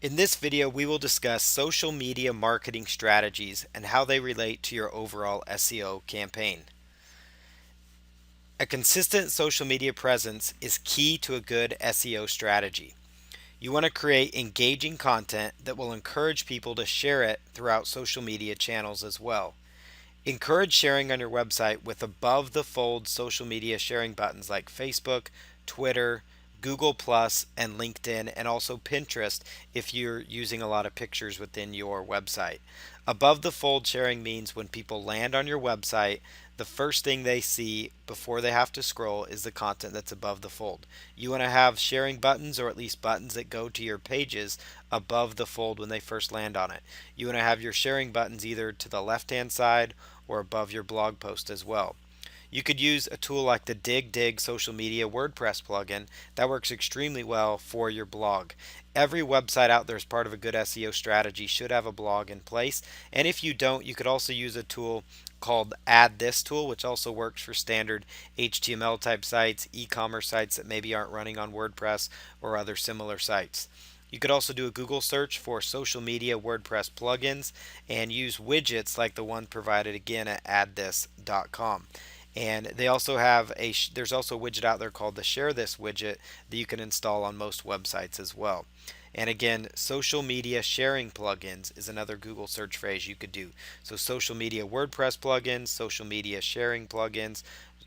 In this video, we will discuss social media marketing strategies and how they relate to your overall SEO campaign. A consistent social media presence is key to a good SEO strategy. You want to create engaging content that will encourage people to share it throughout social media channels as well. Encourage sharing on your website with above the fold social media sharing buttons like Facebook, Twitter, Google Plus, and LinkedIn, and also Pinterest if you're using a lot of pictures within your website. Above the fold sharing means when people land on your website, the first thing they see before they have to scroll is the content that's above the fold. You want to have sharing buttons, or at least buttons that go to your pages, above the fold when they first land on it. You want to have your sharing buttons either to the left hand side or above your blog post as well. You could use a tool like the Dig social media WordPress plugin that works extremely well for your blog. Every website out there as part of a good SEO strategy should have a blog in place. And if you don't, you could also use a tool called Add This Tool, which also works for standard HTML type sites, e-commerce sites that maybe aren't running on WordPress or other similar sites. You could also do a Google search for social media WordPress plugins and use widgets like the one provided again at addthis.com. And they also have there's also a widget out there called the Share This widget that you can install on most websites as well. And again, social media sharing plugins is another Google search phrase you could do. So social media WordPress plugins, social media sharing plugins,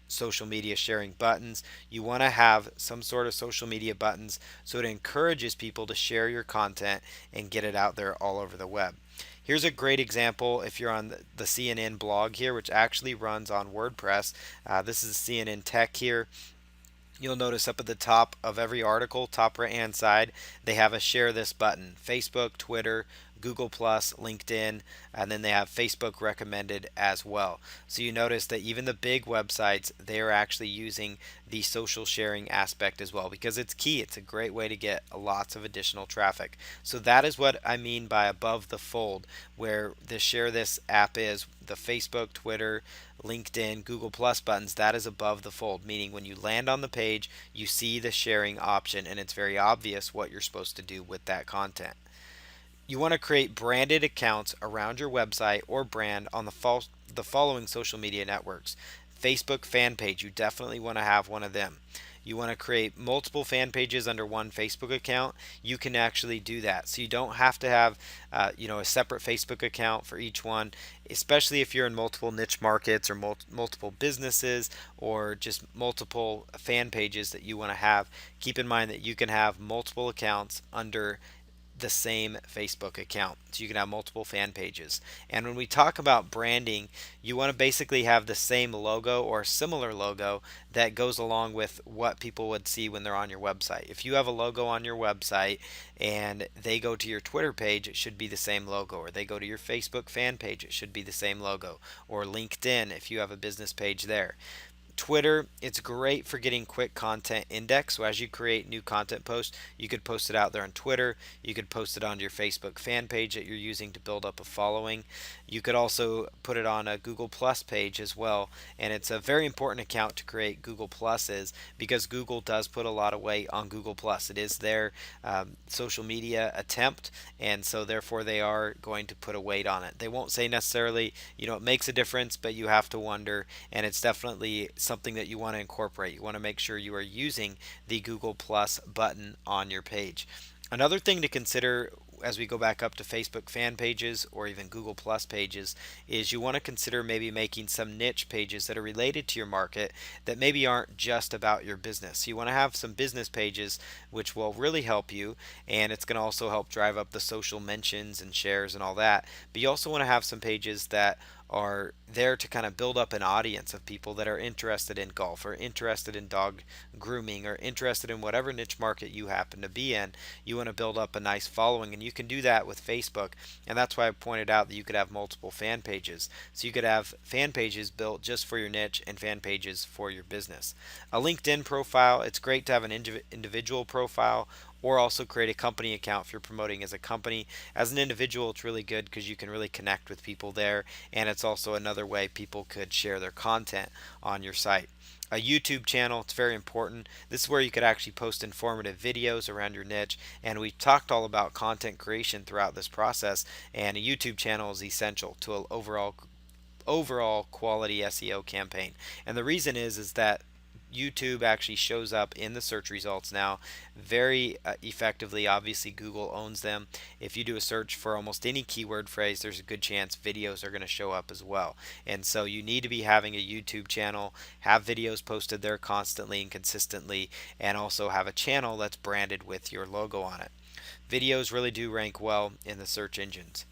social media sharing buttons. You want to have some sort of social media buttons so it encourages people to share your content and get it out there all over the web. Here's a great example if you're on the CNN blog here, which actually runs on WordPress. This is CNN Tech here. You'll notice up at the top of every article, top right hand side, they have a share this button. Facebook, Twitter, Google Plus, LinkedIn, and then they have Facebook recommended as well. So you notice that even the big websites, they are actually using the social sharing aspect as well because it's key. It's a great way to get lots of additional traffic. So that is what I mean by above the fold, where the Share This app is the Facebook, Twitter, LinkedIn, Google Plus buttons. That is above the fold, meaning when you land on the page, you see the sharing option and it's very obvious what you're supposed to do with that content. You want to create branded accounts around your website or brand on the following social media networks. Facebook fan page, you definitely want to have one of them. You want to create multiple fan pages under one Facebook account. You can actually do that, so you don't have to have a separate Facebook account for each one, especially if you're in multiple niche markets or multiple businesses or just multiple fan pages that you want to have. Keep in mind that you can have multiple accounts under the same Facebook account. So you can have multiple fan pages. And when we talk about branding, you want to basically have the same logo or similar logo that goes along with what people would see when they're on your website. If you have a logo on your website and they go to your Twitter page, it should be the same logo. Or they go to your Facebook fan page, it should be the same logo. Or LinkedIn, if you have a business page there. Twitter, it's great for getting quick content index. So as you create new content posts, you could post it out there on Twitter. You could post it onto your Facebook fan page that you're using to build up a following. You could also put it on a Google Plus page as well. And it's a very important account to create Google Pluses because Google does put a lot of weight on Google Plus. It is their social media attempt, and so therefore they are going to put a weight on it. They won't say necessarily, it makes a difference, but you have to wonder, and it's definitely something that you want to incorporate. You want to make sure you are using the Google Plus button on your page. Another thing to consider as we go back up to Facebook fan pages or even Google Plus pages is you want to consider maybe making some niche pages that are related to your market that maybe aren't just about your business. You want to have some business pages which will really help you, and it's going to also help drive up the social mentions and shares and all that. But you also want to have some pages that are there to kind of build up an audience of people that are interested in golf or interested in dog grooming or interested in whatever niche market you happen to be in. You want to build up a nice following, and you can do that with Facebook. And that's why I pointed out that you could have multiple fan pages. So you could have fan pages built just for your niche and fan pages for your business. A LinkedIn profile, it's great to have an individual profile or also create a company account if you're promoting as a company. As an individual, it's really good because you can really connect with people there, and it's also another way people could share their content on your site. A YouTube channel, it's very important. This is where you could actually post informative videos around your niche. And we've talked all about content creation throughout this process. And a YouTube channel is essential to an overall quality SEO campaign. And the reason is that YouTube actually shows up in the search results now very effectively. Obviously, Google owns them. If you do a search for almost any keyword phrase, there's a good chance videos are going to show up as well. And so you need to be having a YouTube channel, have videos posted there constantly and consistently, and also have a channel that's branded with your logo on it. Videos really do rank well in the search engines.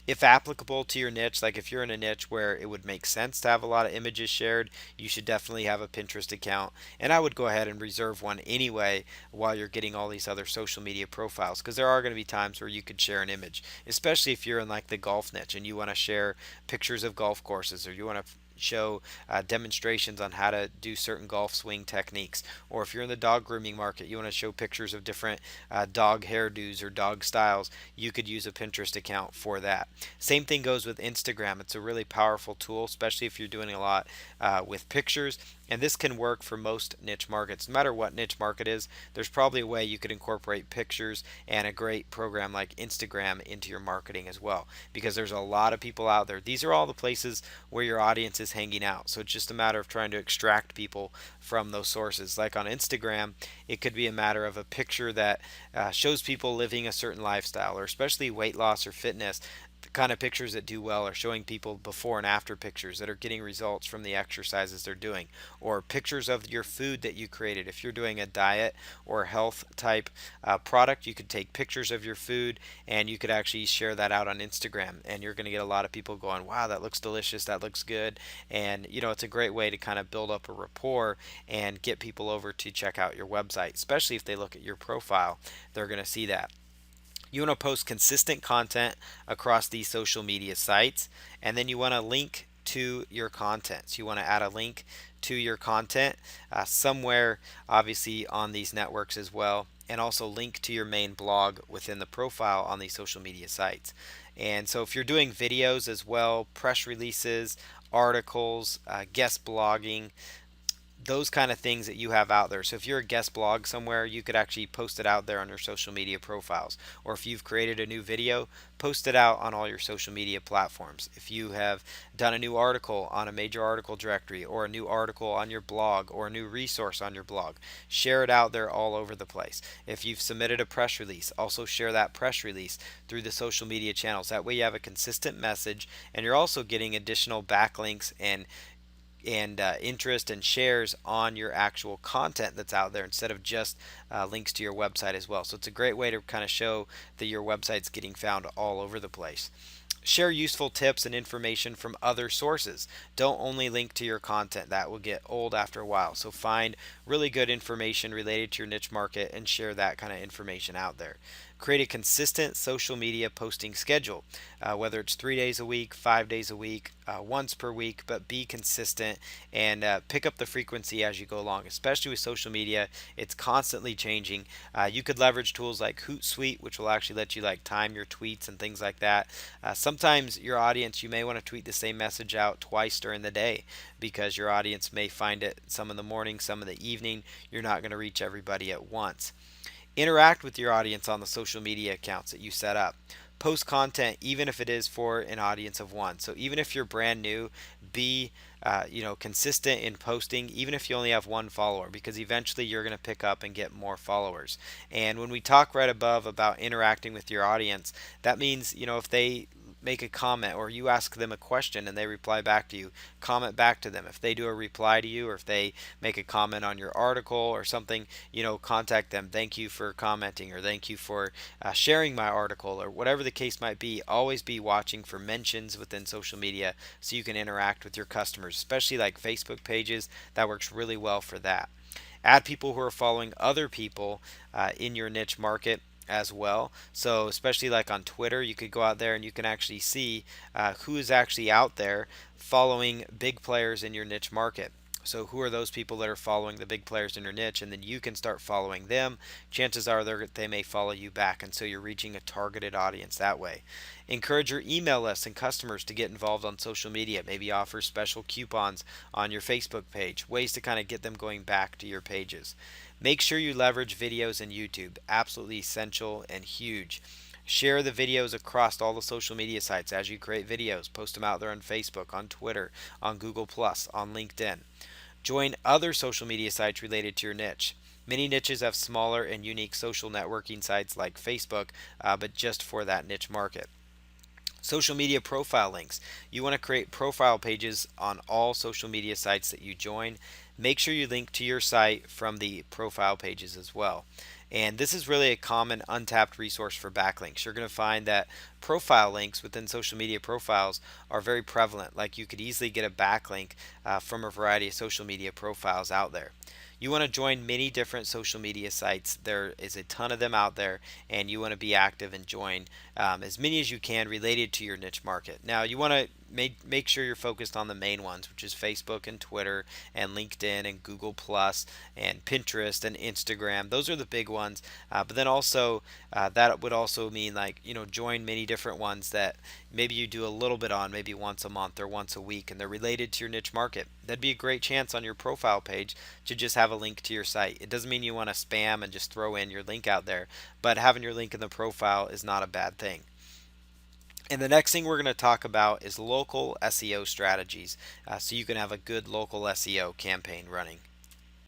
If applicable to your niche, like if you're in a niche where it would make sense to have a lot of images shared, you should definitely have a Pinterest account. And I would go ahead and reserve one anyway while you're getting all these other social media profiles, because there are going to be times where you could share an image, especially if you're in like the golf niche and you want to share pictures of golf courses, or you want to show demonstrations on how to do certain golf swing techniques. Or if you're in the dog grooming market, you want to show pictures of different dog hairdos or dog styles, you could use a Pinterest account for that. Same thing goes with Instagram. It's a really powerful tool, especially if you're doing a lot with pictures. And this can work for most niche markets. No matter what niche market is, there's probably a way you could incorporate pictures and a great program like Instagram into your marketing as well. Because there's a lot of people out there. These are all the places where your audience is hanging out. So it's just a matter of trying to extract people from those sources. Like on Instagram, it could be a matter of a picture that shows people living a certain lifestyle, or especially weight loss or fitness. The kind of pictures that do well are showing people before and after pictures that are getting results from the exercises they're doing, or pictures of your food that you created. If you're doing a diet or health type product, you could take pictures of your food and you could actually share that out on Instagram, and you're going to get a lot of people going, wow, that looks delicious, that looks good. And it's a great way to kind of build up a rapport and get people over to check out your website, especially if they look at your profile. They're going to see that. You want to post consistent content across these social media sites, and then you want to link to your content. So you want to add a link to your content somewhere, obviously, on these networks as well, and also link to your main blog within the profile on these social media sites. And so if you're doing videos as well, press releases, articles, guest blogging, those kind of things that you have out there. So if you're a guest blog somewhere, you could actually post it out there on your social media profiles. Or if you've created a new video, post it out on all your social media platforms. If you have done a new article on a major article directory, or a new article on your blog, or a new resource on your blog, share it out there all over the place. If you've submitted a press release, also share that press release through the social media channels. That way you have a consistent message, and you're also getting additional backlinks and interest and shares on your actual content that's out there, instead of just links to your website as well. So it's a great way to kind of show that your website's getting found all over the place. Share useful tips and information from other sources. Don't only link to your content. That will get old after a while. So find really good information related to your niche market and share that kind of information out there. Create a consistent social media posting schedule, whether it's 3 days a week, 5 days a week, once per week, but be consistent and pick up the frequency as you go along. Especially with social media, it's constantly changing. You could leverage tools like Hootsuite, which will actually let you like time your tweets and things like that. Sometimes your audience, you may want to tweet the same message out twice during the day, because your audience may find it some in the morning, some in the evening. You're not going to reach everybody at once. Interact with your audience on the social media accounts that you set up. Post content even if it is for an audience of one. So even if you're brand new, be consistent in posting, even if you only have one follower, because eventually you're going to pick up and get more followers. And when we talk right above about interacting with your audience, that means if they make a comment, or you ask them a question and they reply back to you, comment back to them. If they do a reply to you, or if they make a comment on your article or something, contact them. Thank you for commenting, or thank you for sharing my article, or whatever the case might be. Always be watching for mentions within social media so you can interact with your customers, especially like Facebook pages. That works really well for that. Add people who are following other people in your niche market as well. So especially like on Twitter, you could go out there and you can actually see who is actually out there following big players in your niche market. So who are those people that are following the big players in your niche, and then you can start following them. Chances are they may follow you back, and so you're reaching a targeted audience that way. Encourage your email list and customers to get involved on social media. Maybe offer special coupons on your Facebook page, ways to kind of get them going back to your pages. Make sure you leverage videos in YouTube, absolutely essential and huge. Share the videos across all the social media sites as you create videos. Post them out there on Facebook, on Twitter, on Google, on LinkedIn. Join other social media sites related to your niche. Many niches have smaller and unique social networking sites like Facebook, but just for that niche market. Social media profile links. You want to create profile pages on all social media sites that you join. Make sure you link to your site from the profile pages as well. And this is really a common untapped resource for backlinks. You're going to find that profile links within social media profiles are very prevalent. Like you could easily get a backlink from a variety of social media profiles out there. You want to join many different social media sites. There is a ton of them out there, and you want to be active and join as many as you can related to your niche market. Now, you want to make sure you're focused on the main ones, which is Facebook and Twitter and LinkedIn and Google Plus and Pinterest and Instagram. Those are the big ones. But then also that would also mean like join many different ones that maybe you do a little bit on, maybe once a month or once a week, and they're related to your niche market. That'd be a great chance on your profile page to just have a link to your site. It doesn't mean you want to spam and just throw in your link out there, but having your link in the profile is not a bad thing. And the next thing we're going to talk about is local SEO strategies, so you can have a good local SEO campaign running.